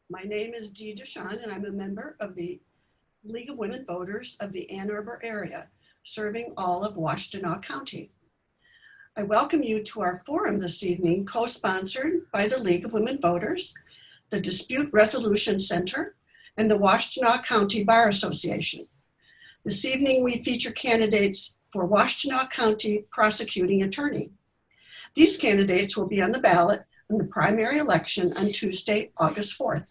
My name is Dee Deshawn, and I'm a member of the League of Women Voters of the Ann Arbor area, serving all of Washtenaw County. I welcome you to our forum this evening, co-sponsored by the League of Women Voters, the Dispute Resolution Center, and the Washtenaw County Bar Association. This evening, we feature candidates for Washtenaw County Prosecuting Attorney. These candidates will be on the ballot in the primary election on Tuesday, August 4th.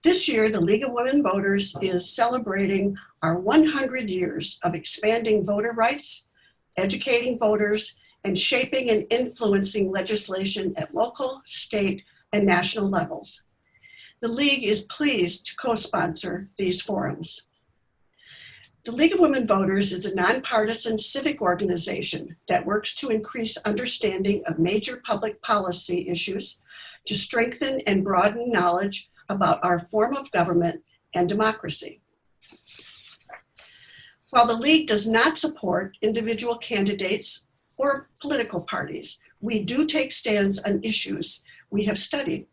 This year, the League of Women Voters is celebrating our 100 years of expanding voter rights, educating voters, and shaping and influencing legislation at local, state, and national levels. The League is pleased to co-sponsor these forums. The League of Women Voters is a nonpartisan civic organization that works to increase understanding of major public policy issues, to strengthen and broaden knowledge about our form of government and democracy. While the League does not support individual candidates or political parties, we do take stands on issues we have studied.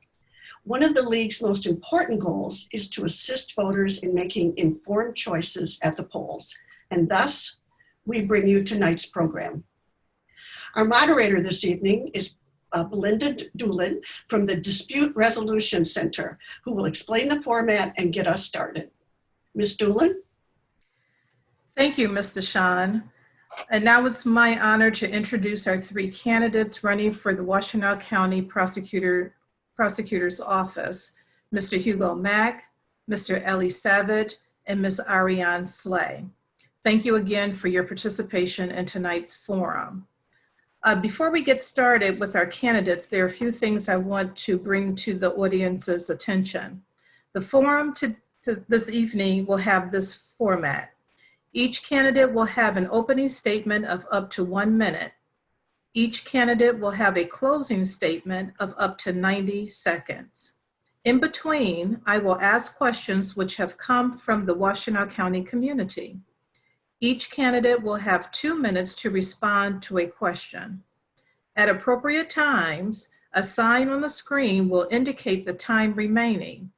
One of the League's most important goals is to assist voters in making informed choices at the polls, and thus, we bring you tonight's program. Our moderator this evening is Belinda Doolin from the Dispute Resolution Center, who will explain the format and get us started. Ms. Doolin? Thank you, Ms. Deshawn. And now it's my honor to introduce our three candidates running for the Washtenaw County Prosecutor's Office, Mr. Hugo Mack, Mr. Ellie Savage, and Ms. Ariane Slay. Thank you again for your participation in tonight's forum. Before we get started with our candidates, there are a few things I want to bring to the audience's attention. The forum this evening will have this format. Each candidate will have an opening statement of up to 1 minute. Each candidate will have a closing statement of up to 90 seconds. In between, I will ask questions which have come from the Washtenaw County community. Each candidate will have 2 minutes to respond to a question. At appropriate times, a sign on the screen will indicate the time remaining,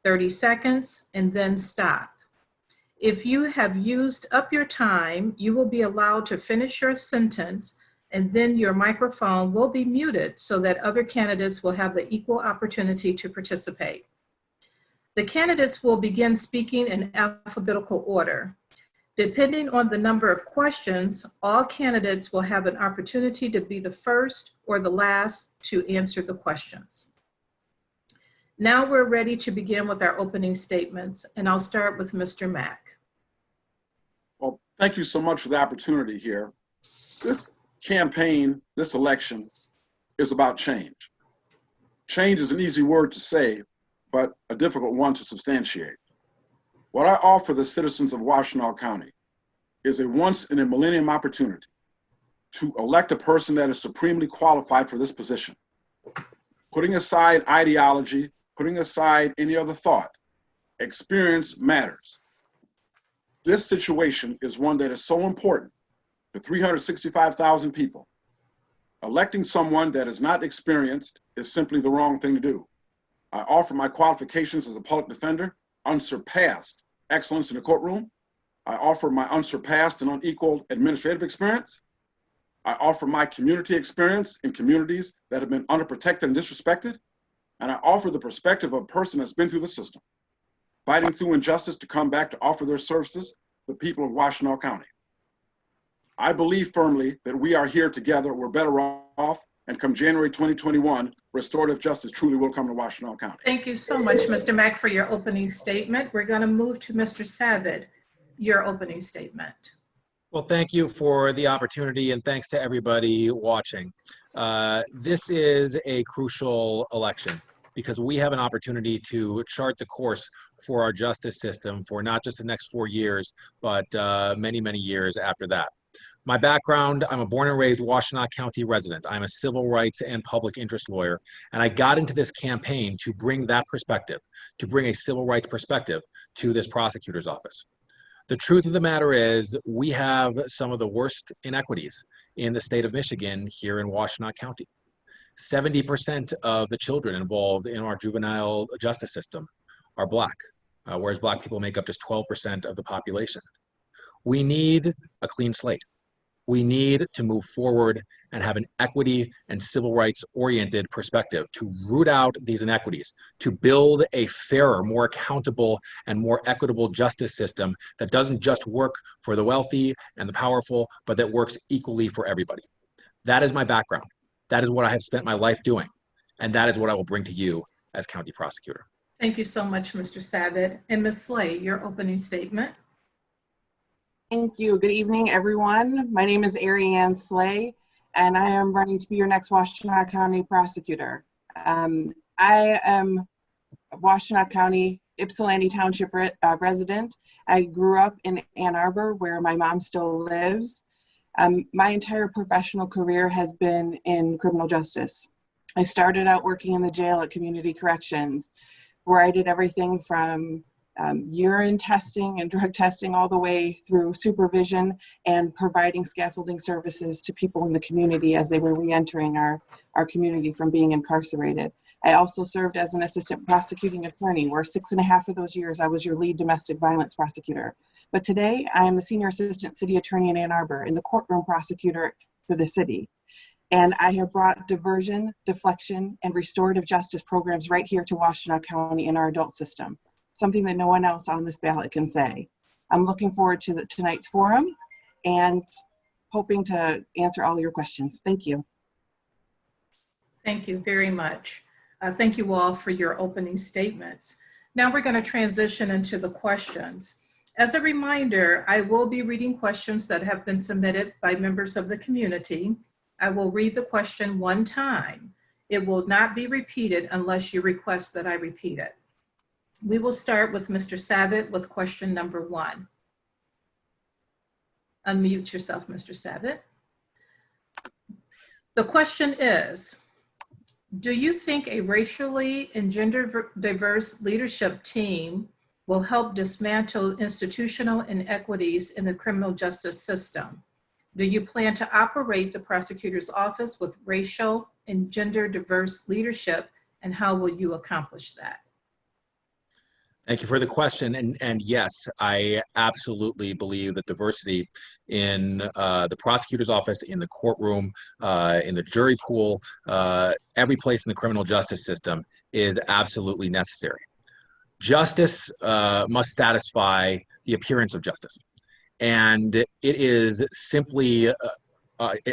30 seconds, and then stop. If you have used up your time, you will be allowed to finish your sentence, and then your microphone will be muted so that other candidates will have the equal opportunity to participate. The candidates will begin speaking in alphabetical order. Depending on the number of questions, all candidates will have an opportunity to be the first or the last to answer the questions. Now we're ready to begin with our opening statements, and I'll start with Mr. Mack. Well, thank you so much for the opportunity here. This campaign, this election, is about change. Change is an easy word to say, but a difficult one to substantiate. What I offer the citizens of Washtenaw County is a once-in-a-millennium opportunity to elect a person that is supremely qualified for this position. Putting aside ideology, putting aside any other thought, experience matters. This situation is one that is so important to 365,000 people. Electing someone that is not experienced is simply the wrong thing to do. I offer my qualifications as a public defender, unsurpassed excellence in the courtroom. I offer my unsurpassed and unequaled administrative experience. I offer my community experience in communities that have been underprotected and disrespected. And I offer the perspective of a person that's been through the system, fighting through injustice to come back to offer their services to the people of Washtenaw County. I believe firmly that we are here together, we're better off, and come January 2021, restorative justice truly will come to Washtenaw County. Thank you so much, Mr. Mack, for your opening statement. We're going to move to Mr. Savage, your opening statement. Well, thank you for the opportunity, and thanks to everybody watching. This is a crucial election because we have an opportunity to chart the course for our justice system for not just the next 4 years, but many, many years after that. My background, I'm a born and raised Washtenaw County resident. I'm a civil rights and public interest lawyer, and I got into this campaign to bring that perspective, to bring a civil rights perspective to this prosecutor's office. The truth of the matter is we have some of the worst inequities in the state of Michigan here in Washtenaw County. 70% of the children involved in our juvenile justice system are Black, whereas Black people make up just 12% of the population. We need a clean slate. We need to move forward and have an equity and civil rights oriented perspective to root out these inequities, to build a fairer, more accountable, and more equitable justice system that doesn't just work for the wealthy and the powerful, but that works equally for everybody. That is my background. That is what I have spent my life doing. And that is what I will bring to you as county prosecutor. Thank you so much, Mr. Savitt. And Ms. Slay, your opening statement. Thank you. Good evening, everyone. My name is Ariane Slay, and I am running to be your next Washtenaw County prosecutor. I am a Washtenaw County, Ypsilanti Township resident. I grew up in Ann Arbor, where my mom still lives. My entire professional career has been in criminal justice. I started out working in the jail at Community Corrections, where I did everything from urine testing and drug testing all the way through supervision and providing scaffolding services to people in the community as they were re-entering our community from being incarcerated. I also served as an assistant prosecuting attorney, where 6.5 of those years I was your lead domestic violence prosecutor. But today I am the senior assistant city attorney in Ann Arbor and the courtroom prosecutor for the city. And I have brought diversion, deflection, and restorative justice programs right here to Washtenaw County in our adult system, something that no one else on this ballot can say. I'm looking forward to tonight's forum and hoping to answer all your questions. Thank you. Thank you very much. Thank you all for your opening statements. Now we're going to transition into the questions. As a reminder, I will be reading questions that have been submitted by members of the community. I will read the question one time. It will not be repeated unless you request that I repeat it. We will start with Mr. Savitt with question number 1. Unmute yourself, Mr. Savitt. The question is, do you think a racially and gender diverse leadership team will help dismantle institutional inequities in the criminal justice system? Do you plan to operate the prosecutor's office with racial and gender diverse leadership, and how will you accomplish that? Thank you for the question. And yes, I absolutely believe that diversity in the prosecutor's office, in the courtroom, in the jury pool, every place in the criminal justice system is absolutely necessary. Justice must satisfy the appearance of justice. And it is simply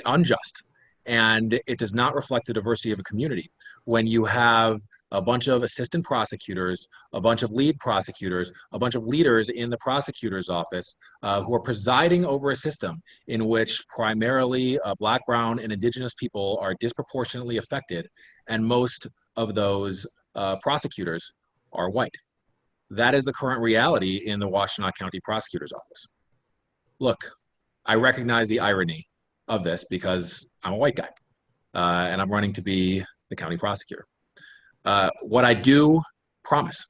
unjust. And it does not reflect the diversity of a community when you have a bunch of assistant prosecutors, a bunch of lead prosecutors, a bunch of leaders in the prosecutor's office who are presiding over a system in which primarily Black, Brown, and Indigenous people are disproportionately affected, and most of those prosecutors are white. That is the current reality in the Washtenaw County Prosecutor's Office. Look, I recognize the irony of this because I'm a white guy and I'm running to be the county prosecutor. What I do promise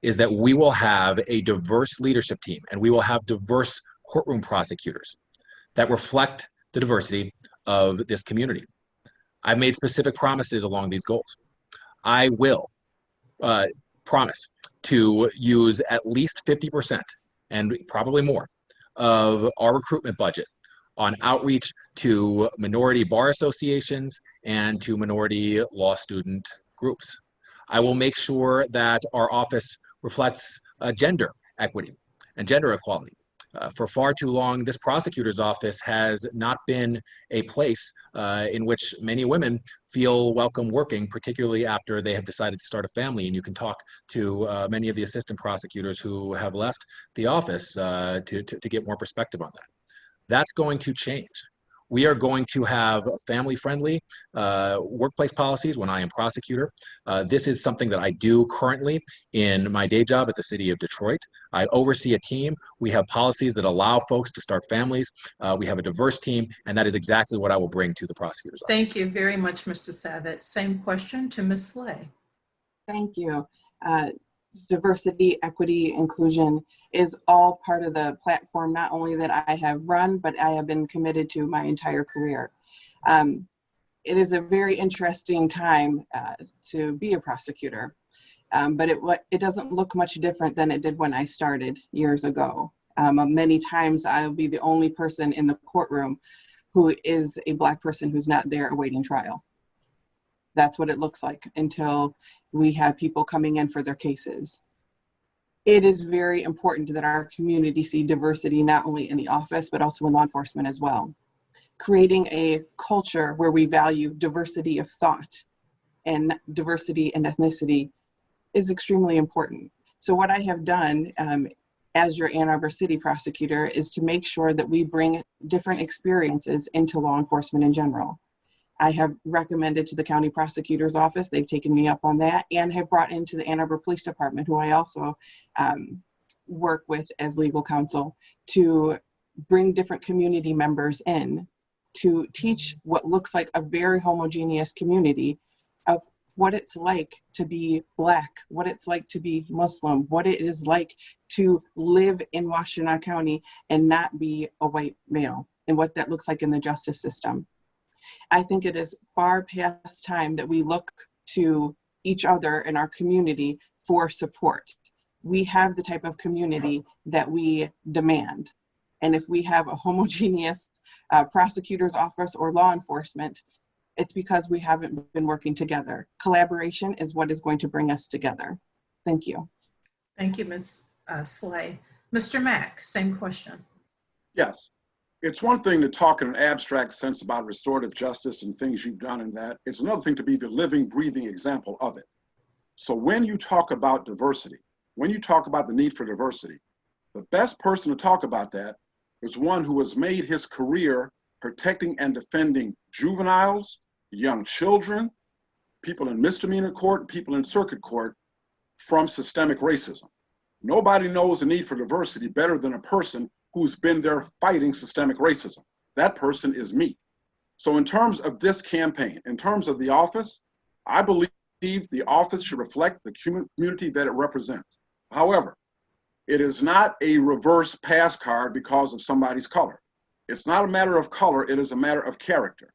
is that we will have a diverse leadership team and we will have diverse courtroom prosecutors that reflect the diversity of this community. I've made specific promises along these goals. I will promise to use at least 50% and probably more of our recruitment budget on outreach to minority bar associations and to minority law student groups. I will make sure that our office reflects gender equity and gender equality. For far too long, this prosecutor's office has not been a place in which many women feel welcome working, particularly after they have decided to start a family. And you can talk to many of the assistant prosecutors who have left the office to get more perspective on that. That's going to change. We are going to have family-friendly workplace policies when I am prosecutor. This is something that I do currently in my day job at the city of Detroit. I oversee a team. We have policies that allow folks to start families. We have a diverse team, and that is exactly what I will bring to the prosecutor's office. Thank you very much, Mr. Savitt. Same question to Ms. Slay. Thank you. Diversity, equity, inclusion is all part of the platform, not only that I have run, but I have been committed to my entire career. it is a very interesting time to be a prosecutor, but it doesn't look much different than it did when I started years ago. Many times I'll be the only person in the courtroom who is a Black person who's not there awaiting trial. That's what it looks like until we have people coming in for their cases. It is very important that our community see diversity not only in the office, but also in law enforcement as well. Creating a culture where we value diversity of thought and diversity and ethnicity is extremely important. So what I have done as your Ann Arbor City prosecutor is to make sure that we bring different experiences into law enforcement in general. I have recommended to the county prosecutor's office, they've taken me up on that, and have brought into the Ann Arbor Police Department, who I also work with as legal counsel, to bring different community members in to teach what looks like a very homogeneous community of what it's like to be Black, what it's like to be Muslim, what it is like to live in Washtenaw County and not be a white male, and what that looks like in the justice system. I think it is far past time that we look to each other in our community for support. We have the type of community that we demand. And if we have a homogeneous prosecutor's office or law enforcement, it's because we haven't been working together. Collaboration is what is going to bring us together. Thank you. Thank you, Ms. Slay. Mr. Mack, same question. Yes. It's one thing to talk in an abstract sense about restorative justice and things you've done in that. It's another thing to be the living, breathing example of it. So when you talk about diversity, when you talk about the need for diversity, the best person to talk about that is one who has made his career protecting and defending juveniles, young children, people in misdemeanor court, people in circuit court from systemic racism. Nobody knows the need for diversity better than a person who's been there fighting systemic racism. That person is me. So in terms of this campaign, in terms of the office, I believe the office should reflect the community that it represents. However, it is not a reverse pass card because of somebody's color. It's not a matter of color, it is a matter of character.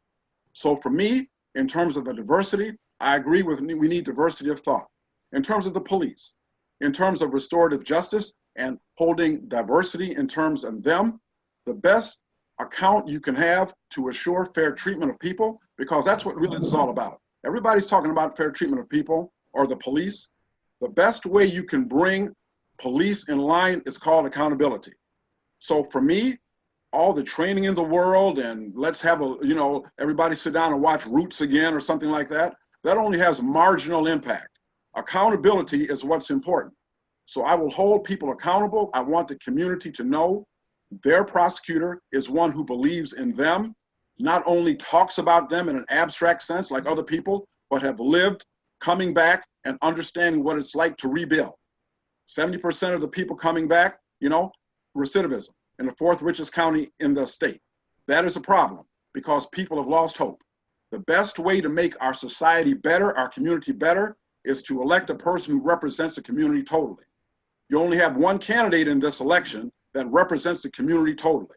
So for me, in terms of the diversity, I agree with we need diversity of thought. In terms of the police, in terms of restorative justice and holding diversity in terms of them, the best account you can have to assure fair treatment of people, because that's what really this is all about. Everybody's talking about fair treatment of people or the police. The best way you can bring police in line is called accountability. So for me, all the training in the world and let's have everybody sit down and watch Roots again or something like that, that only has marginal impact. Accountability is what's important. So I will hold people accountable. I want the community to know their prosecutor is one who believes in them, not only talks about them in an abstract sense like other people, but have lived, coming back and understanding what it's like to rebuild. 70% of the people coming back, recidivism in the fourth richest county in the state. That is a problem because people have lost hope. The best way to make our society better, our community better, is to elect a person who represents the community totally. You only have one candidate in this election that represents the community totally.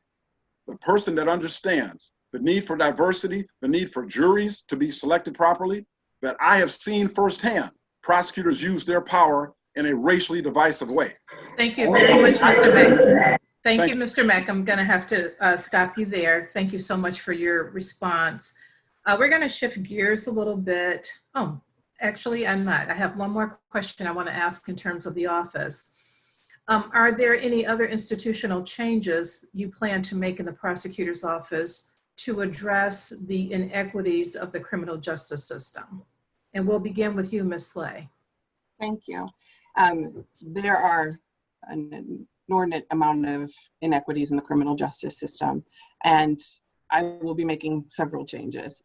The person that understands the need for diversity, the need for juries to be selected properly, that I have seen firsthand prosecutors use their power in a racially divisive way. Thank you very much, Mr. Mack. Thank you, Mr. Mack. I'm going to have to stop you there. Thank you so much for your response. We're going to shift gears a little bit. Oh, actually, I'm not. I have one more question I want to ask in terms of the office. Are there any other institutional changes you plan to make in the prosecutor's office to address the inequities of the criminal justice system? And we'll begin with you, Ms. Slay. Thank you. There are an inordinate amount of inequities in the criminal justice system, and I will be making several changes.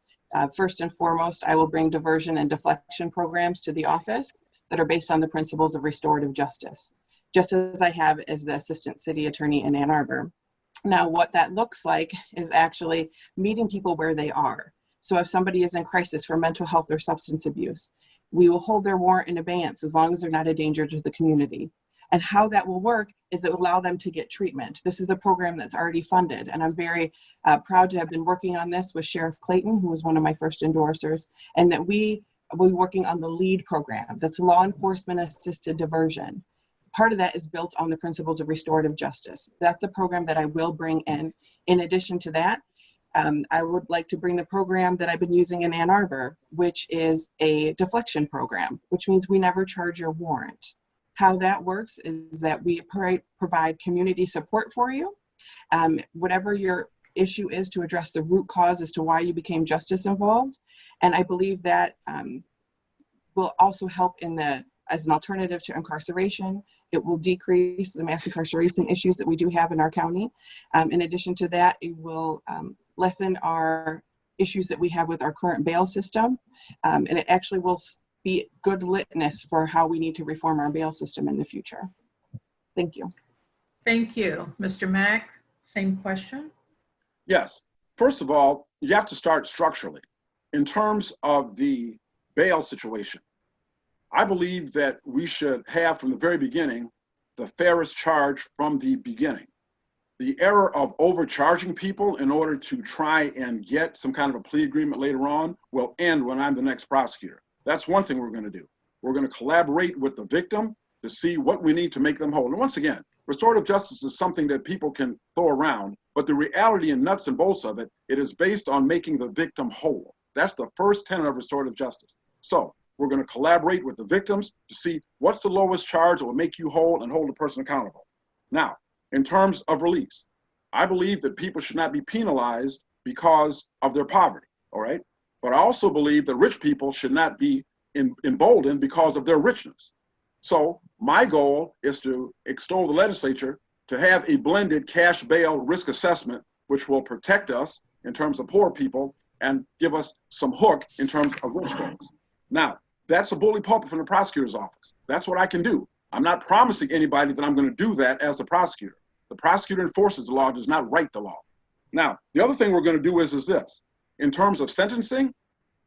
First and foremost, I will bring diversion and deflection programs to the office that are based on the principles of restorative justice, just as I have as the assistant city attorney in Ann Arbor. Now, what that looks like is actually meeting people where they are. So if somebody is in crisis for mental health or substance abuse, we will hold their warrant in abeyance as long as they're not a danger to the community. And how that will work is it will allow them to get treatment. This is a program that's already funded, and I'm very proud to have been working on this with Sheriff Clayton, who was one of my first endorsers, and that we will be working on the LEAD program. That's law enforcement assisted diversion. Part of that is built on the principles of restorative justice. That's a program that I will bring in. In addition to that, I would like to bring the program that I've been using in Ann Arbor, which is a deflection program, which means we never charge your warrant. How that works is that we provide community support for you. Whatever your issue is, to address the root cause as to why you became justice involved. And I believe that will also help as an alternative to incarceration. It will decrease the mass incarceration issues that we do have in our county. In addition to that, it will lessen our issues that we have with our current bail system. And it actually will be good litmus for how we need to reform our bail system in the future. Thank you. Thank you. Mr. Mack, same question. Yes. First of all, you have to start structurally. In terms of the bail situation, I believe that we should have from the very beginning the fairest charge from the beginning. The error of overcharging people in order to try and get some kind of a plea agreement later on will end when I'm the next prosecutor. That's one thing we're going to do. We're going to collaborate with the victim to see what we need to make them whole. And once again, restorative justice is something that people can throw around, but the reality and nuts and bolts of it, it is based on making the victim whole. That's the first tenet of restorative justice. So we're going to collaborate with the victims to see what's the lowest charge that will make you whole and hold the person accountable. Now, in terms of release, I believe that people should not be penalized because of their poverty, all right? But I also believe that rich people should not be emboldened because of their richness. So my goal is to extol the legislature to have a blended cash bail risk assessment, which will protect us in terms of poor people and give us some hook in terms of rich folks. Now, that's a bully pulpit from the prosecutor's office. That's what I can do. I'm not promising anybody that I'm going to do that as the prosecutor. The prosecutor enforces the law, does not write the law. Now, the other thing we're going to do is this. In terms of sentencing,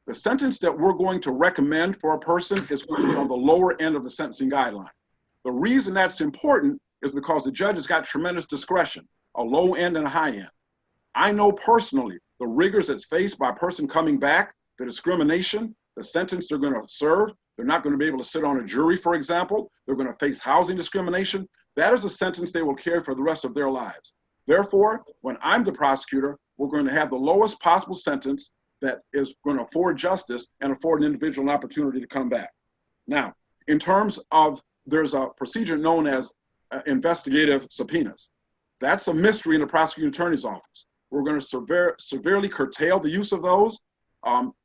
the sentence that we're going to recommend for a person is going to be on the lower end of the sentencing guideline. The reason that's important is because the judge has got tremendous discretion, a low end and a high end. I know personally the rigors that's faced by a person coming back, the discrimination, the sentence they're going to serve. They're not going to be able to sit on a jury, for example. They're going to face housing discrimination. That is a sentence they will carry for the rest of their lives. Therefore, when I'm the prosecutor, we're going to have the lowest possible sentence that is going to afford justice and afford an individual an opportunity to come back. Now, in terms of, there's a procedure known as investigative subpoenas. That's a mystery in the prosecuting attorney's office. We're going to severely curtail the use of those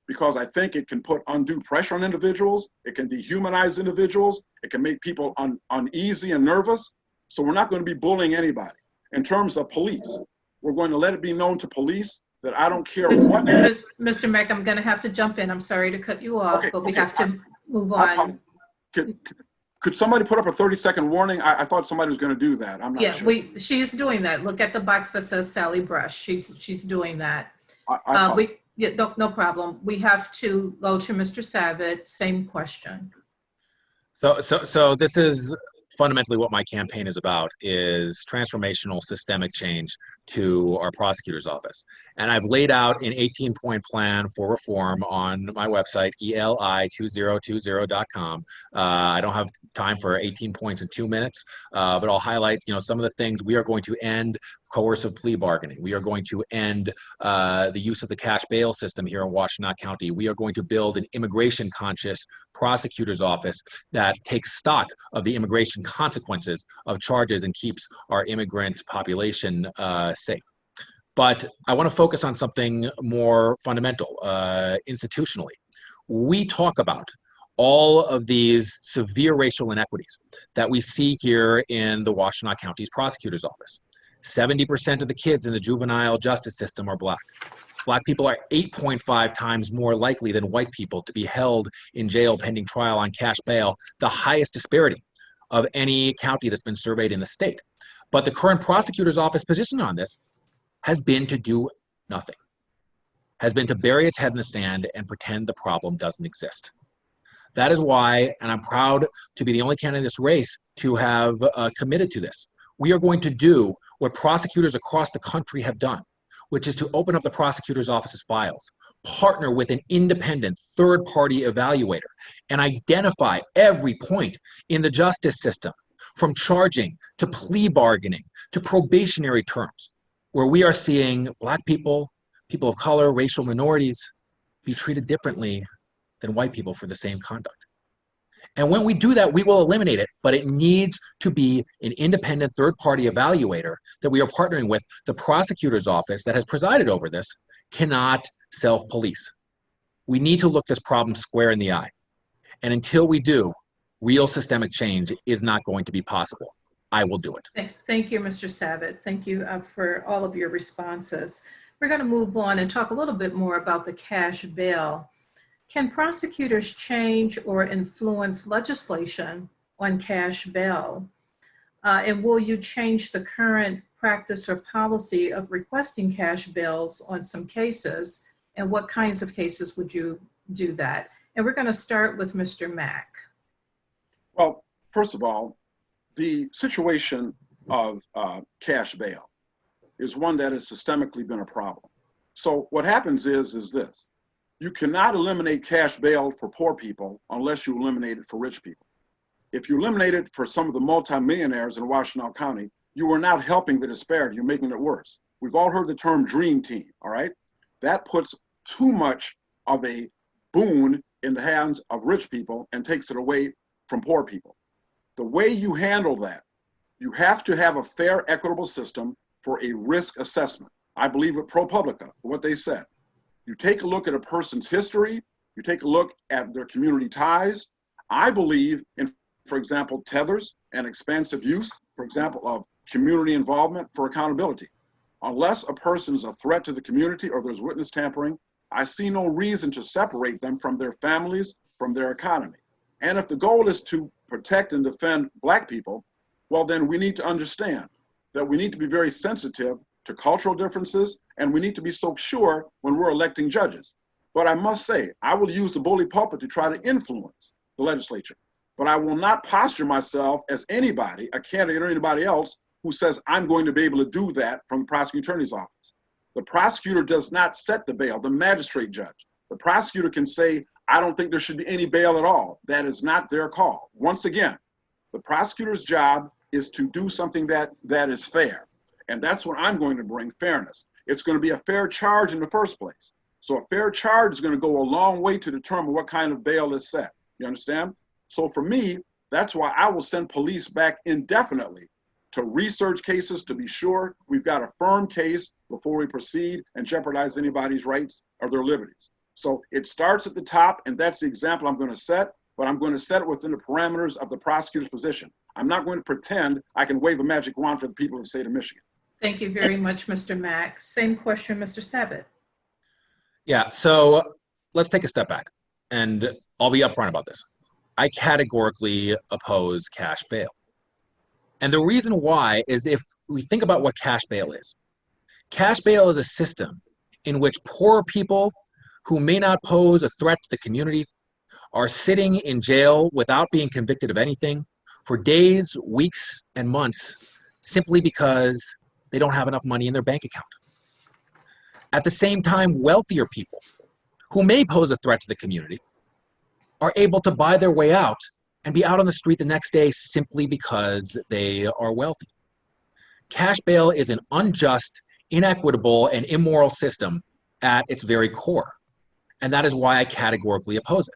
because I think it can put undue pressure on individuals. It can dehumanize individuals. It can make people uneasy and nervous. So we're not going to be bullying anybody. In terms of police, we're going to let it be known to police that I don't care what. Mr. Mack, I'm going to have to jump in. I'm sorry to cut you off, but we have to move on. Could somebody put up a 30-second warning? I thought somebody was going to do that. I'm not sure. She's doing that. Look at the box that says Sally Brush. She's doing that. No problem. We have to go to Mr. Savitt. Same question. So this is fundamentally what my campaign is about, is transformational systemic change to our prosecutor's office. And I've laid out an 18-point plan for reform on my website, eli2020.com. I don't have time for 18 points in 2 minutes, but I'll highlight, some of the things. We are going to end coercive plea bargaining. We are going to end the use of the cash bail system here in Washtenaw County. We are going to build an immigration-conscious prosecutor's office that takes stock of the immigration consequences of charges and keeps our immigrant population safe. But I want to focus on something more fundamental, institutionally. We talk about all of these severe racial inequities that we see here in the Washtenaw County's prosecutor's office. 70% of the kids in the juvenile justice system are Black. Black people are 8.5 times more likely than white people to be held in jail pending trial on cash bail, the highest disparity of any county that's been surveyed in the state. But the current prosecutor's office position on this has been to do nothing, has been to bury its head in the sand and pretend the problem doesn't exist. That is why, and I'm proud to be the only candidate in this race to have committed to this. We are going to do what prosecutors across the country have done, which is to open up the prosecutor's office's files, partner with an independent third-party evaluator, and identify every point in the justice system, from charging to plea bargaining to probationary terms, where we are seeing Black people, people of color, racial minorities be treated differently than white people for the same conduct. And when we do that, we will eliminate it, but it needs to be an independent third-party evaluator that we are partnering with. The prosecutor's office that has presided over this cannot self-police. We need to look this problem square in the eye. And until we do, real systemic change is not going to be possible. I will do it. Thank you, Mr. Sabat. Thank you for all of your responses. We're going to move on and talk a little bit more about the cash bail. Can prosecutors change or influence legislation on cash bail? And will you change the current practice or policy of requesting cash bails on some cases? And what kinds of cases would you do that? And we're going to start with Mr. Mack. Well, first of all, the situation of cash bail is one that has systemically been a problem. So what happens is this. You cannot eliminate cash bail for poor people unless you eliminate it for rich people. If you eliminate it for some of the multimillionaires in Washtenaw County, you are not helping the disparity, you're making it worse. We've all heard the term dream team, all right? That puts too much of a boon in the hands of rich people and takes it away from poor people. The way you handle that, you have to have a fair, equitable system for a risk assessment. I believe with ProPublica, what they said. You take a look at a person's history, you take a look at their community ties. I believe in, for example, tethers and expansive use, for example, of community involvement for accountability. Unless a person is a threat to the community or there's witness tampering, I see no reason to separate them from their families, from their economy. And if the goal is to protect and defend Black people, well, then we need to understand that we need to be very sensitive to cultural differences, and we need to be so sure when we're electing judges. But I must say, I will use the bully pulpit to try to influence the legislature, but I will not posture myself as anybody, a candidate or anybody else, who says I'm going to be able to do that from the prosecuting attorney's office. The prosecutor does not set the bail, the magistrate judge. The prosecutor can say, I don't think there should be any bail at all. That is not their call. Once again, the prosecutor's job is to do something that is fair. And that's what I'm going to bring, fairness. It's going to be a fair charge in the first place. So a fair charge is going to go a long way to determine what kind of bail is set. You understand? So for me, that's why I will send police back indefinitely to research cases to be sure we've got a firm case before we proceed and jeopardize anybody's rights or their liberties. So it starts at the top, and that's the example I'm going to set, but I'm going to set it within the parameters of the prosecutor's position. I'm not going to pretend I can wave a magic wand for the people of the state of Michigan. Thank you very much, Mr. Mack. Same question, Mr. Sabat. Yeah, so let's take a step back, and I'll be upfront about this. I categorically oppose cash bail. And the reason why is if we think about what cash bail is a system in which poor people who may not pose a threat to the community are sitting in jail without being convicted of anything for days, weeks, and months simply because they don't have enough money in their bank account. At the same time, wealthier people who may pose a threat to the community are able to buy their way out and be out on the street the next day simply because they are wealthy. Cash bail is an unjust, inequitable, and immoral system at its very core. And that is why I categorically oppose it.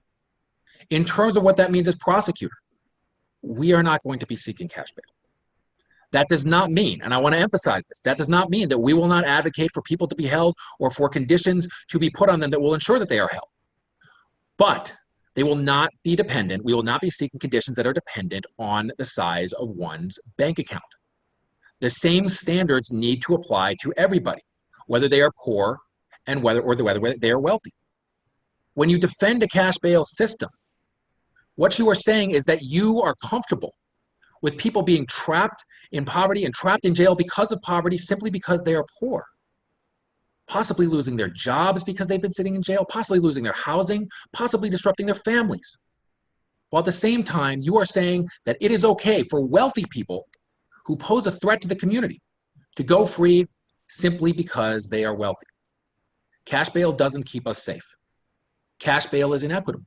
In terms of what that means as prosecutor, we are not going to be seeking cash bail. That does not mean, and I want to emphasize this, that does not mean that we will not advocate for people to be held or for conditions to be put on them that will ensure that they are held. But they will not be dependent, we will not be seeking conditions that are dependent on the size of one's bank account. The same standards need to apply to everybody, whether they are poor and whether they are wealthy. When you defend a cash bail system, what you are saying is that you are comfortable with people being trapped in poverty and trapped in jail because of poverty simply because they are poor. Possibly losing their jobs because they've been sitting in jail, possibly losing their housing, possibly disrupting their families. while at the same time you are saying that it is okay for wealthy people who pose a threat to the community to go free simply because they are wealthy. Cash bail doesn't keep us safe. Cash bail is inequitable.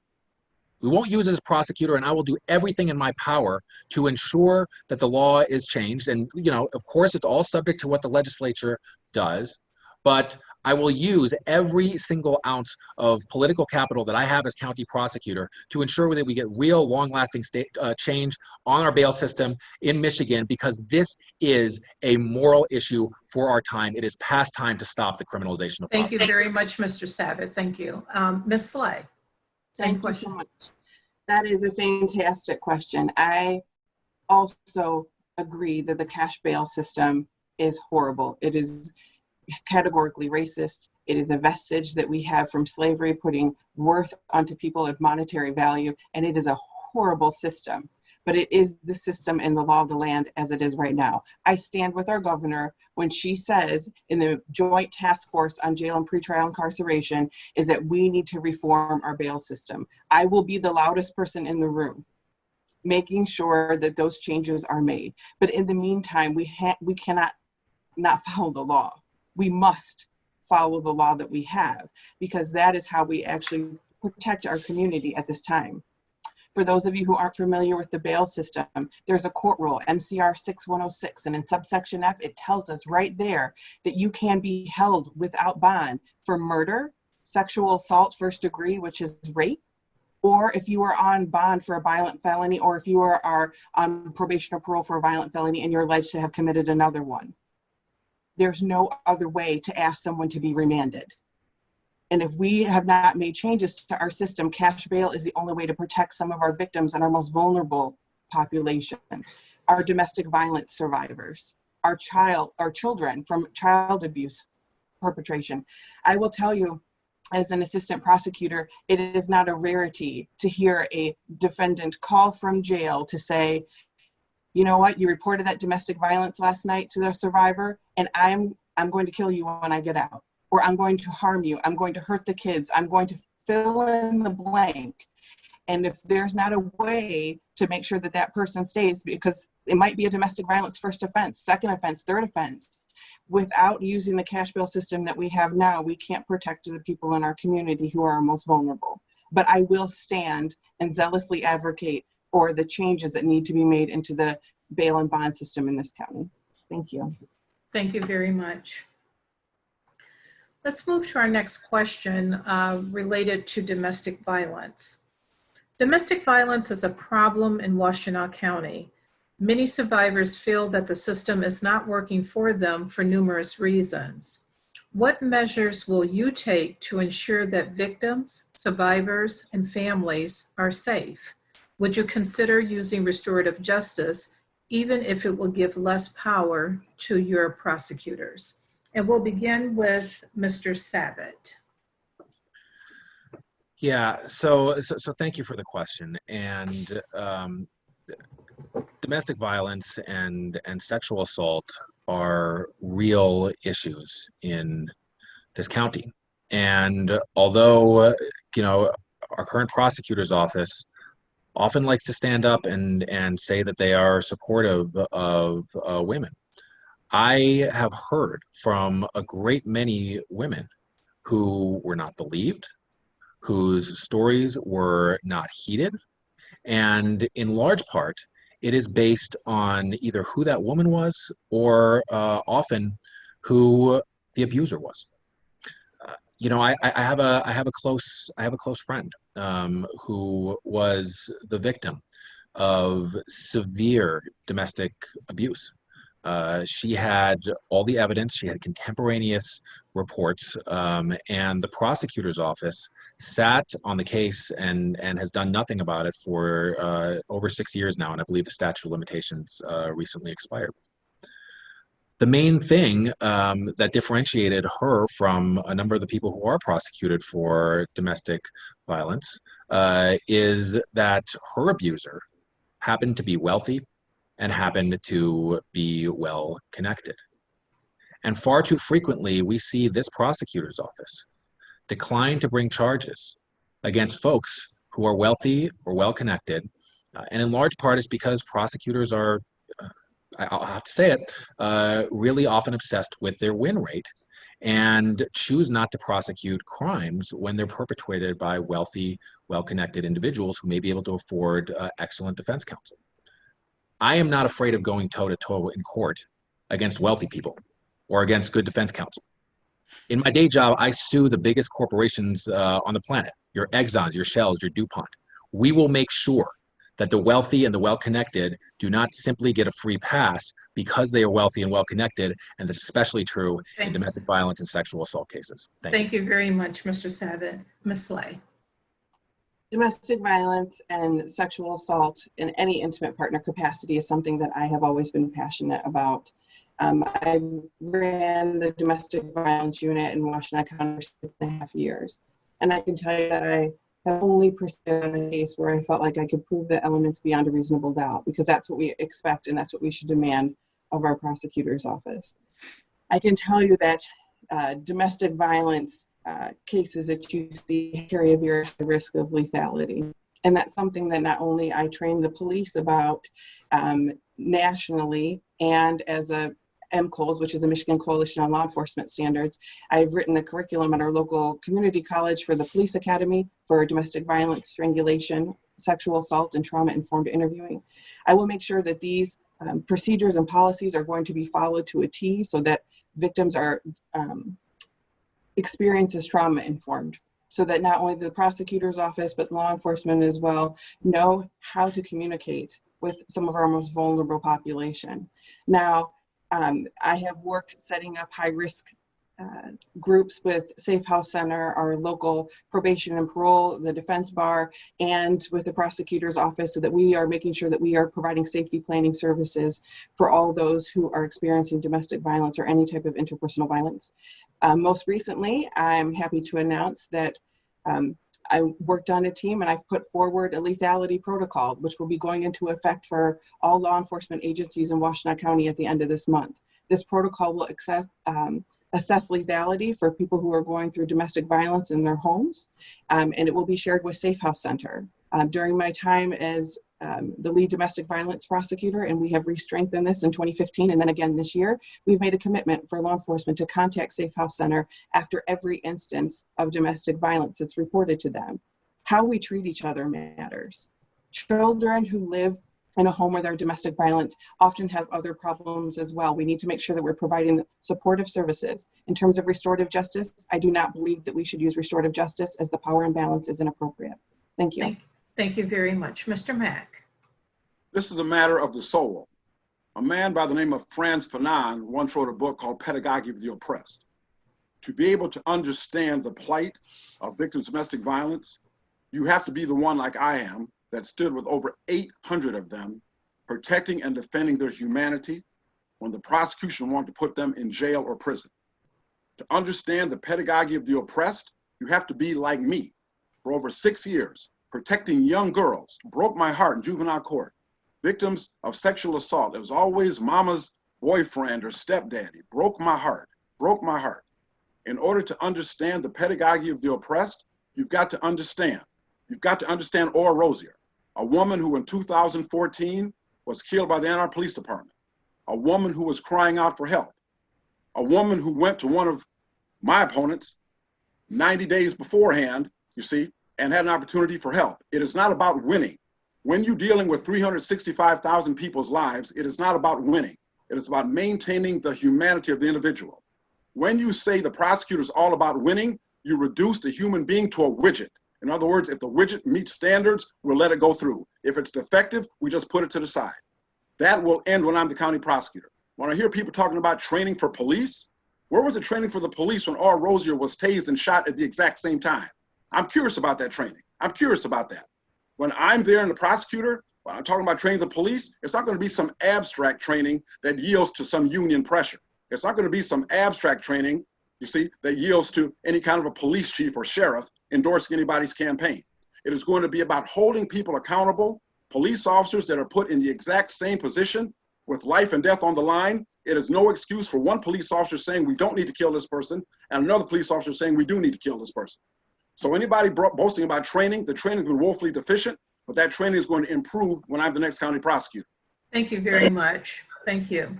We won't use it as prosecutor, and I will do everything in my power to ensure that the law is changed. And, of course, it's all subject to what the legislature does, but I will use every single ounce of political capital that I have as county prosecutor to ensure that we get real, long-lasting change on our bail system in Michigan, because this is a moral issue for our time. It is past time to stop the criminalization of Thank poverty. you very much, Mr. Savitt. Thank you. Ms. Slay. Same Thank question. you so much. That is a fantastic question. I also agree that the cash bail system is horrible. It is categorically racist. It is a vestige that we have from slavery, putting worth onto people of monetary value, and it is a horrible system. But it is the system and the law of the land as it is right now. I stand with our governor when she says in the Joint Task Force on Jail and Pretrial Incarceration is that we need to reform our bail system. I will be the loudest person in the room, making sure that those changes are made. But in the meantime, we cannot not follow the law. We must follow the law that we have, because that is how we actually protect our community at this time. For those of you who aren't familiar with the bail system, there's a court rule, MCR 6106, and in subsection F, it tells us right there that you can be held without bond for murder, sexual assault, first degree, which is rape, or if you are on bond for a violent felony, or if you are on probation or parole for a violent felony and you're alleged to have committed another one. There's no other way to ask someone to be remanded. And if we have not made changes to our system, cash bail is the only way to protect some of our victims and our most vulnerable population, our domestic violence survivors, our children from child abuse perpetration. I will tell you, as an assistant prosecutor, it is not a rarity to hear a defendant call from jail to say, you know what, you reported that domestic violence last night to the survivor, and I'm going to kill you when I get out. Or I'm going to harm you, I'm going to hurt the kids, I'm going to fill in the blank. And if there's not a way to make sure that that person stays, because it might be a domestic violence first offense, second offense, third offense, without using the cash bail system that we have now, we can't protect the people in our community who are our most vulnerable. But I will stand and zealously advocate for the changes that need to be made into the bail and bond system in this county. Thank you. Thank you very much. Let's move to our next question related to domestic violence. Domestic violence is a problem in Washtenaw County. Many survivors feel that the system is not working for them for numerous reasons. What measures will you take to ensure that victims, survivors, and families are safe? Would you consider using restorative justice, even if it will give less power to your prosecutors? And we'll begin with Mr. Savitt. Yeah, so thank you for the question. And domestic violence and sexual assault are real issues in this county. And although, our current prosecutor's office often likes to stand up and say that they are supportive of women, I have heard from a great many women who were not believed, whose stories were not heeded, and in large part, it is based on either who that woman was or often who the abuser was. I have a close friend who was the victim of severe domestic abuse. She had all the evidence, she had contemporaneous reports, and the prosecutor's office sat on the case and has done nothing about it for over 6 years now, and I believe the statute of limitations recently expired. The main thing that differentiated her from a number of the people who are prosecuted for domestic violence is that her abuser happened to be wealthy and happened to be well connected. And far too frequently, we see this prosecutor's office decline to bring charges against folks who are wealthy or well-connected, and in large part is because prosecutors are, I'll have to say it, really often obsessed with their win rate and choose not to prosecute crimes when they're perpetrated by wealthy, well-connected individuals who may be able to afford excellent defense counsel. I am not afraid of going toe-to-toe in court against wealthy people or against good defense counsel. In my day job, I sue the biggest corporations on the planet, your Exxons, your Shells, your DuPont. We will make sure that the wealthy and the well-connected do not simply get a free pass because they are wealthy and well-connected, and that's especially true in domestic violence and sexual assault cases. Thank you very much, Mr. Savitt. Ms. Slay. Domestic violence and sexual assault in any intimate partner capacity is something that I have always been passionate about. I ran the domestic violence unit in Washington County for 6.5 years. And I can tell you that I have only proceeded on a case where I felt like I could prove the elements beyond a reasonable doubt, because that's what we expect and that's what we should demand of our prosecutor's office. I can tell you that domestic violence cases that you see carry a very high risk of lethality. And that's something that not only I train the police about nationally, and as a MCOLS, which is a Michigan Coalition on Law Enforcement Standards, I've written the curriculum at our local community college for the police academy for domestic violence, strangulation, sexual assault, and trauma-informed interviewing. I will make sure that these procedures and policies are going to be followed to a T so that victims are experiences trauma-informed, so that not only the prosecutor's office, but law enforcement as well know how to communicate with some of our most vulnerable population. Now, I have worked setting up high-risk groups with Safe House Center, our local probation and parole, the defense bar, and with the prosecutor's office, so that we are making sure that we are providing safety planning services for all those who are experiencing domestic violence or any type of interpersonal violence. Most recently, I'm happy to announce that I worked on a team and I've put forward a lethality protocol, which will be going into effect for all law enforcement agencies in Washtenaw County at the end of this month. This protocol will assess lethality for people who are going through domestic violence in their homes, and it will be shared with Safe House Center. During my time as the lead domestic violence prosecutor, and we have re-strengthened this in 2015, and then again this year, we've made a commitment for law enforcement to contact Safe House Center after every instance of domestic violence that's reported to them. How we treat each other matters. Children who live in a home where there's domestic violence often have other problems as well. We need to make sure that we're providing supportive services. In terms of restorative justice, I do not believe that we should use restorative justice, as the power imbalance is inappropriate. Thank you. Thank you very much. Mr. Mack. This is a matter of the soul. A man by the name of Frantz Fanon once wrote a book called Pedagogy of the Oppressed. To be able to understand the plight of victims of domestic violence, you have to be the one like I am that stood with over 800 of them, protecting and defending their humanity when the prosecution wanted to put them in jail or prison. To understand the pedagogy of the oppressed, you have to be like me. For over 6 years, protecting young girls broke my heart in juvenile court. Victims of sexual assault, it was always mama's boyfriend or stepdaddy, broke my heart, broke my heart. In order to understand the pedagogy of the oppressed, you've got to understand. You've got to understand Ora Rozier, a woman who in 2014 was killed by the Ann Arbor Police Department, a woman who was crying out for help, a woman who went to one of my opponents 90 days beforehand, you see, and had an opportunity for help. It is not about winning. When you're dealing with 365,000 people's lives, it is not about winning. It is about maintaining the humanity of the individual. When you say the prosecutor is all about winning, you reduce the human being to a widget. In other words, if the widget meets standards, we'll let it go through. If it's defective, we just put it to the side. That will end when I'm the county prosecutor. When I hear people talking about training for police, where was the training for the police when Ora Rozier was tased and shot at the exact same time? I'm curious about that training. I'm curious about that. When I'm there and the prosecutor, when I'm talking about training the police, it's not going to be some abstract training that yields to some union pressure. It's not going to be some abstract training, you see, that yields to any kind of a police chief or sheriff endorsing anybody's campaign. It is going to be about holding people accountable, police officers that are put in the exact same position with life and death on the line. It is no excuse for one police officer saying we don't need to kill this person and another police officer saying we do need to kill this person. So anybody boasting about training, the training has been woefully deficient, but that training is going to improve when I'm the next county prosecutor. Thank you very much. Thank you.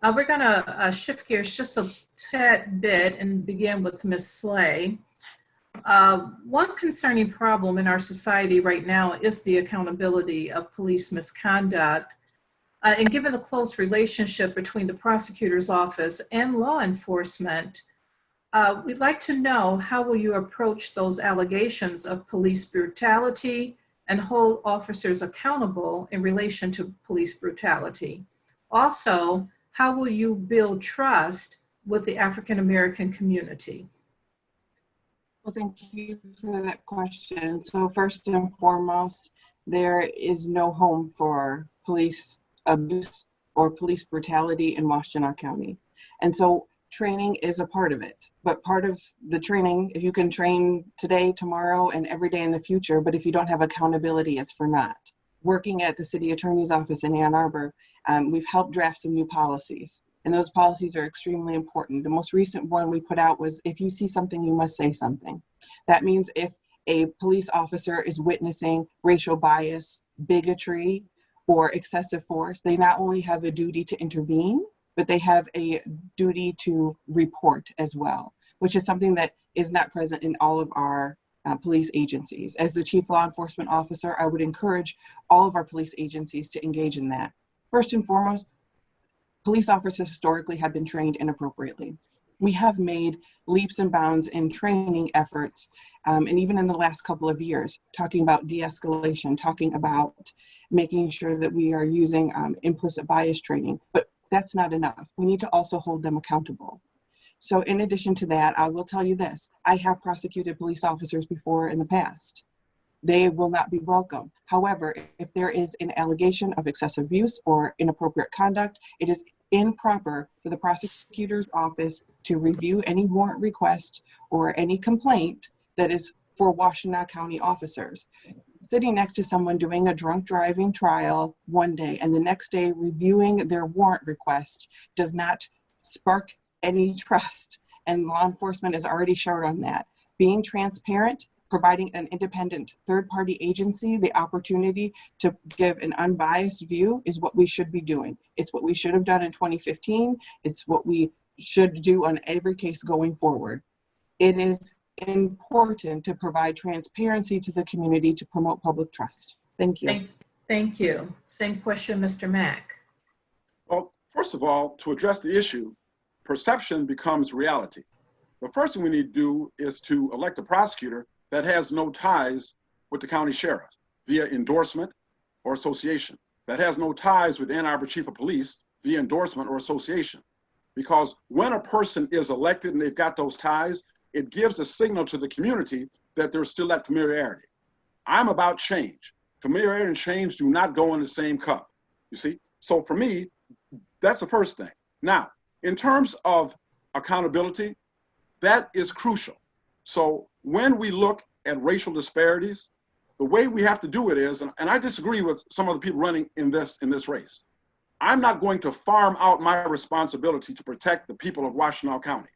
We're going to shift gears just a tad bit and begin with Ms. Slay. One concerning problem in our society right now is the accountability of police misconduct. And given the close relationship between the prosecutor's office and law enforcement, we'd like to know, how will you approach those allegations of police brutality and hold officers accountable in relation to police brutality? Also, how will you build trust with the African American community? Well, thank you for that question. So first and foremost, there is no home for police abuse or police brutality in Washtenaw County. And so training is a part of it. But part of the training, if you can train today, tomorrow, and every day in the future, but if you don't have accountability, it's for naught. Working at the city attorney's office in Ann Arbor, we've helped draft some new policies. And those policies are extremely important. The most recent one we put out was, if you see something, you must say something. That means if a police officer is witnessing racial bias, bigotry, or excessive force, they not only have a duty to intervene, but they have a duty to report as well, which is something that is not present in all of our police agencies. As the chief law enforcement officer, I would encourage all of our police agencies to engage in that. First and foremost, police officers historically have been trained inappropriately. We have made leaps and bounds in training efforts, and even in the last couple of years, talking about de-escalation, talking about making sure that we are using implicit bias training, but that's not enough. We need to also hold them accountable. So in addition to that, I will tell you this, I have prosecuted police officers before in the past. They will not be welcome. However, if there is an allegation of excessive abuse or inappropriate conduct, it is improper for the prosecutor's office to review any warrant request or any complaint that is for Washtenaw County officers. Sitting next to someone doing a drunk driving trial one day and the next day reviewing their warrant request does not spark any trust, and law enforcement is already short on that. Being transparent, providing an independent third-party agency the opportunity to give an unbiased view is what we should be doing. It's what we should have done in 2015. It's what we should do on every case going forward. It is important to provide transparency to the community to promote public trust. Thank you. Thank you. Same question, Mr. Mack. Well, first of all, to address the issue, perception becomes reality. The first thing we need to do is to elect a prosecutor that has no ties with the county sheriff via endorsement or association, that has no ties with Ann Arbor Chief of Police via endorsement or association. Because when a person is elected and they've got those ties, it gives a signal to the community that there's still that familiarity. I'm about change. Familiarity and change do not go in the same cup, you see? So for me, that's the first thing. Now, in terms of accountability, that is crucial. So when we look at racial disparities, the way we have to do it is, and I disagree with some of the people running in this race, I'm not going to farm out my responsibility to protect the people of Washtenaw County.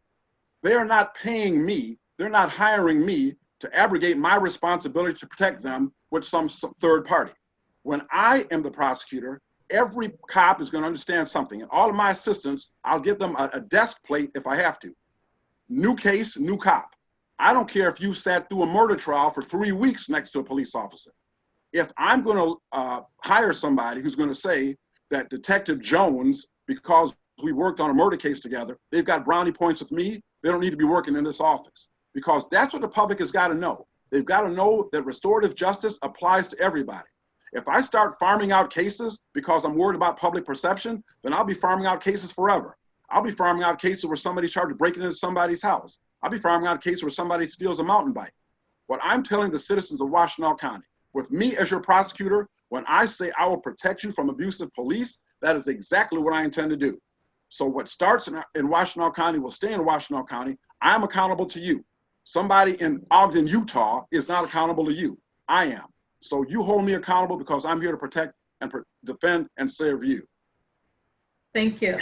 They are not paying me, they're not hiring me to abrogate my responsibility to protect them with some third party. When I am the prosecutor, every cop is going to understand something. And all of my assistants, I'll give them a desk plate if I have to. New case, new cop. I don't care if you sat through a murder trial for 3 weeks next to a police officer. If I'm going to hire somebody who's going to say that Detective Jones, because we worked on a murder case together, they've got brownie points with me, they don't need to be working in this office. Because that's what the public has got to know. They've got to know that restorative justice applies to everybody. If I start farming out cases because I'm worried about public perception, then I'll be farming out cases forever. I'll be farming out cases where somebody started breaking into somebody's house. I'll be farming out cases where somebody steals a mountain bike. What I'm telling the citizens of Washtenaw County, with me as your prosecutor, when I say I will protect you from abusive police, that is exactly what I intend to do. So what starts in Washtenaw County will stay in Washtenaw County. I'm accountable to you. Somebody in Ogden, Utah is not accountable to you. I am. So you hold me accountable because I'm here to protect and defend and serve you. Thank you.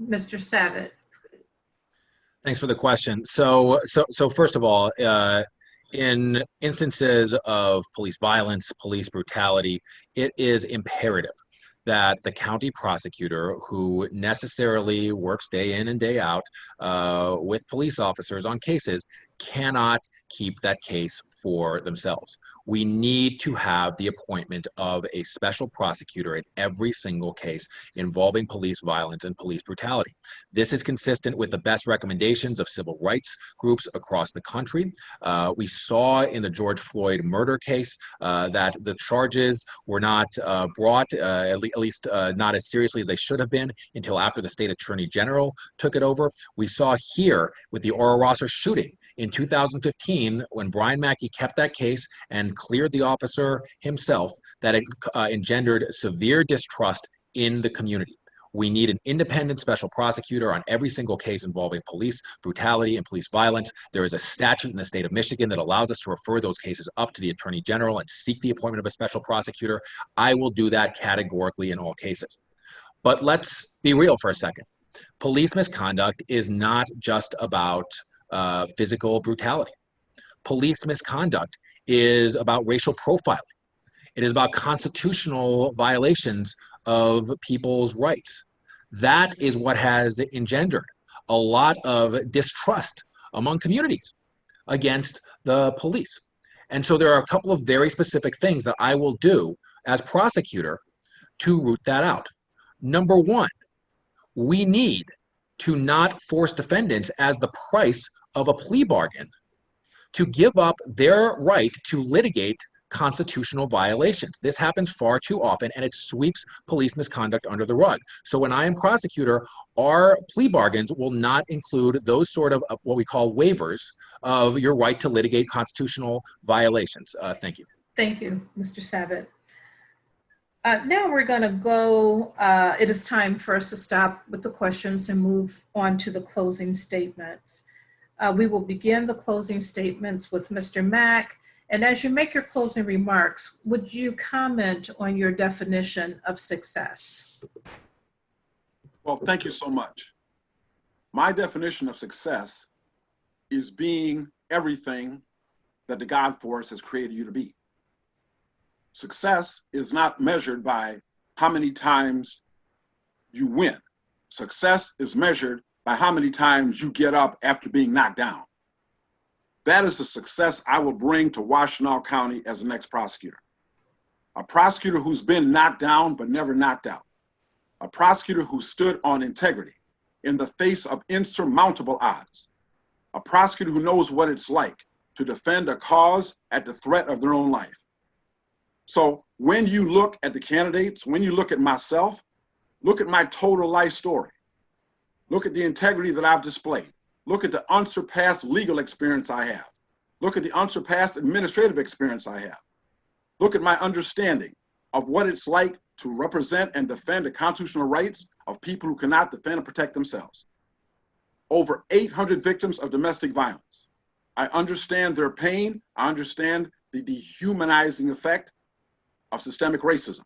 Mr. Savitt. Thanks for the question. So first of all, In instances of police violence, police brutality, it is imperative that the county prosecutor, who necessarily works day in and day out with police officers on cases, cannot keep that case for themselves. We need to have the appointment of a special prosecutor in every single case involving police violence and police brutality. This is consistent with the best recommendations of civil rights groups across the country. We saw in the George Floyd murder case that the charges were not brought, at least not as seriously as they should have been, until after the state attorney general took it over. We saw here with the Ora Rosser shooting in 2015, when Brian Mackey kept that case and cleared the officer himself, that it engendered severe distrust in the community. We need an independent special prosecutor on every single case involving police brutality and police violence. There is a statute in the state of Michigan that allows us to refer those cases up to the attorney general and seek the appointment of a special prosecutor. I will do that categorically in all cases. But let's be real for a second. Police misconduct is not just about physical brutality. Police misconduct is about racial profiling. It is about constitutional violations of people's rights. That is what has engendered a lot of distrust among communities against the police. And so there are a couple of very specific things that I will do as prosecutor to root that out. Number one, we need to not force defendants as the price of a plea bargain to give up their right to litigate constitutional violations. This happens far too often, and it sweeps police misconduct under the rug. So when I am prosecutor, our plea bargains will not include those sort of what we call waivers of your right to litigate constitutional violations. Thank you. Thank you, Mr. Sabat. Now we're going to go, it is time for us to stop with the questions and move on to the closing statements. We will begin the closing statements with Mr. Mack. And as you make your closing remarks, would you comment on your definition of success? Well, thank you so much. My definition of success is being everything that the God force has created you to be. Success is not measured by how many times you win. Success is measured by how many times you get up after being knocked down. That is the success I will bring to Washtenaw County as the next prosecutor. A prosecutor who's been knocked down but never knocked out. A prosecutor who stood on integrity in the face of insurmountable odds. A prosecutor who knows what it's like to defend a cause at the threat of their own life. So when you look at the candidates, when you look at myself, look at my total life story. Look at the integrity that I've displayed. Look at the unsurpassed legal experience I have. Look at the unsurpassed administrative experience I have. Look at my understanding of what it's like to represent and defend the constitutional rights of people who cannot defend and protect themselves. Over 800 victims of domestic violence. I understand their pain. I understand the dehumanizing effect of systemic racism.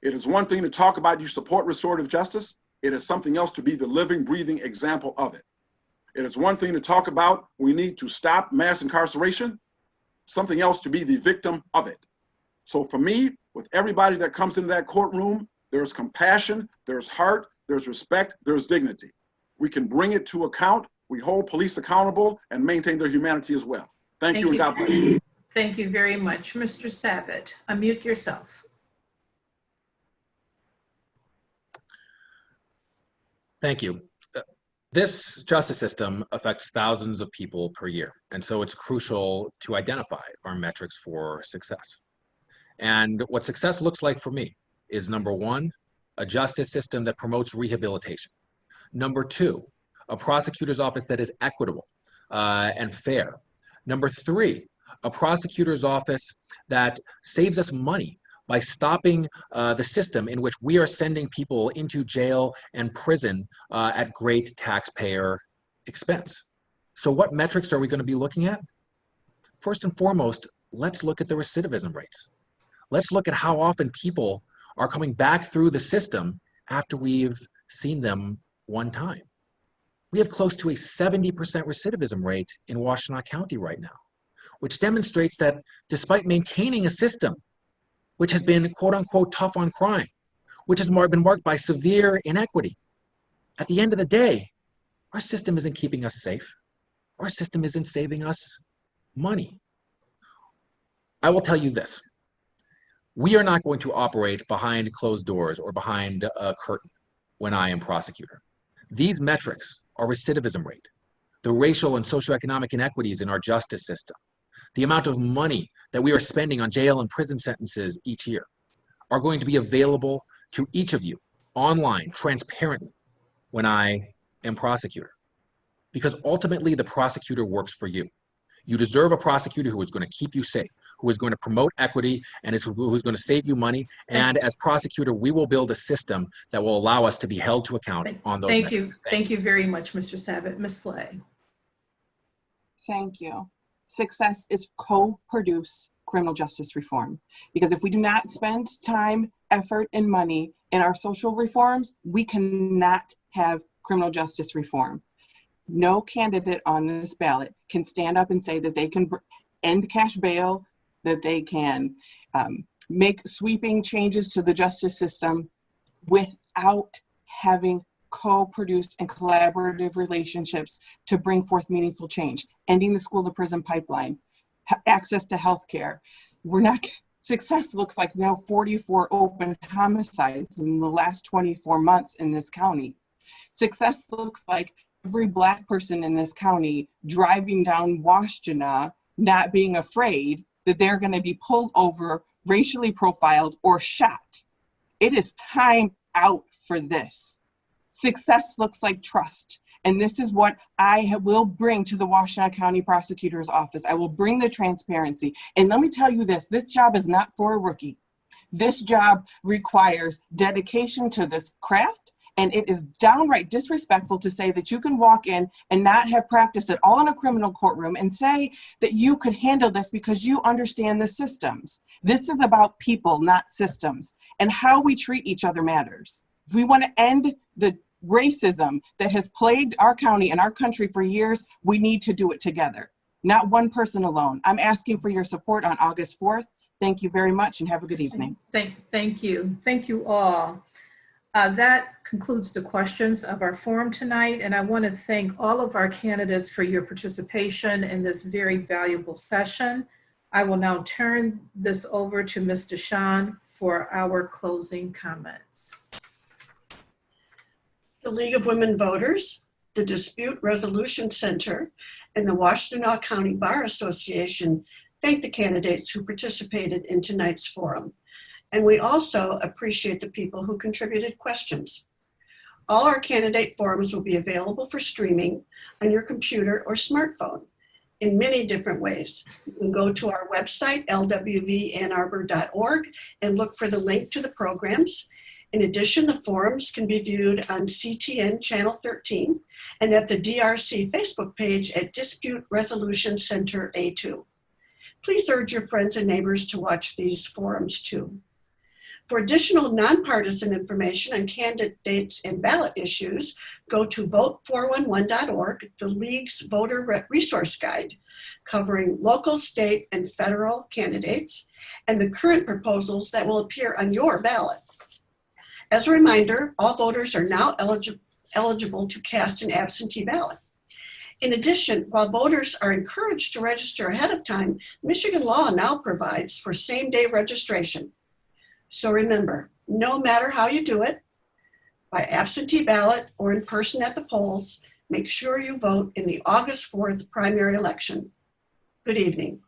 It is one thing to talk about you support restorative justice. It is something else to be the living, breathing example of it. It is one thing to talk about we need to stop mass incarceration, something else to be the victim of it. So for me, with everybody that comes into that courtroom, there's compassion, there's heart, there's respect, there's dignity. We can bring it to account, we hold police accountable, and maintain their humanity as well. Thank you and God bless you. Thank you very much. Mr. Sabat, unmute yourself. Thank you. This justice system affects thousands of people per year, and so it's crucial to identify our metrics for success. And what success looks like for me is, number one, a justice system that promotes rehabilitation. Number two, a prosecutor's office that is equitable and fair. Number three, a prosecutor's office that saves us money by stopping the system in which we are sending people into jail and prison at great taxpayer expense. So what metrics are we going to be looking at? First and foremost, let's look at the recidivism rates. Let's look at how often people are coming back through the system after we've seen them one time. We have close to a 70% recidivism rate in Washtenaw County right now. which demonstrates that despite maintaining a system which has been quote unquote tough on crime, which has been marked by severe inequity, at the end of the day, our system isn't keeping us safe. Our system isn't saving us money. I will tell you this. We are not going to operate behind closed doors or behind a curtain when I am prosecutor. These metrics, our recidivism rate, the racial and socioeconomic inequities in our justice system, the amount of money that we are spending on jail and prison sentences each year, are going to be available to each of you online, transparently, when I am prosecutor. Because ultimately, the prosecutor works for you. You deserve a prosecutor who is going to keep you safe, who is going to promote equity, and who is going to save you money. And as prosecutor, we will build a system that will allow us to be held to account on those metrics. Thank you very much, Mr. Sabat. Ms. Slay. Thank you. Success is co-produce criminal justice reform. Because if we do not spend time, effort, and money in our social reforms, we cannot have criminal justice reform. No candidate on this ballot can stand up and say that they can end cash bail, that they can make sweeping changes to the justice system without having co-produced and collaborative relationships to bring forth meaningful change, ending the school to prison pipeline, access to healthcare. Success looks like now 44 open homicides in the last 24 months in this county. Success looks like every Black person in this county driving down Washtenaw, not being afraid that they're going to be pulled over, racially profiled, or shot. It is time out for this. Success looks like trust. And this is what I will bring to the Washtenaw County Prosecutor's Office. I will bring the transparency. And let me tell you this job is not for a rookie. This job requires dedication to this craft. And it is downright disrespectful to say that you can walk in and not have practiced at all in a criminal courtroom and say that you could handle this because you understand the systems. This is about people, not systems. And how we treat each other matters. If we want to end the racism that has plagued our county and our country for years, we need to do it together, not one person alone. I'm asking for your support on August 4th. Thank you very much and have a good evening. Thank you. Thank you all. That concludes the questions of our forum tonight, and I want to thank all of our candidates for your participation in this very valuable session. I will now turn this over to Mr. Sean for our closing comments. The League of Women Voters, the Dispute Resolution Center, and the Washtenaw County Bar Association thank the candidates who participated in tonight's forum. And we also appreciate the people who contributed questions. All our candidate forums will be available for streaming on your computer or smartphone in many different ways. You can go to our website, lwvannarbor.org, and look for the link to the programs. In addition, the forums can be viewed on CTN Channel 13 and at the DRC Facebook page at Dispute Resolution Center A2. Please urge your friends and neighbors to watch these forums too. For additional nonpartisan information on candidates and ballot issues, go to vote411.org, the League's voter resource guide, covering local, state, and federal candidates, and the current proposals that will appear on your ballot. As a reminder, all voters are now eligible to cast an absentee ballot. In addition, while voters are encouraged to register ahead of time, Michigan law now provides for same-day registration. So remember, no matter how you do it, by absentee ballot or in person at the polls, make sure you vote in the August 4th primary election. Good evening.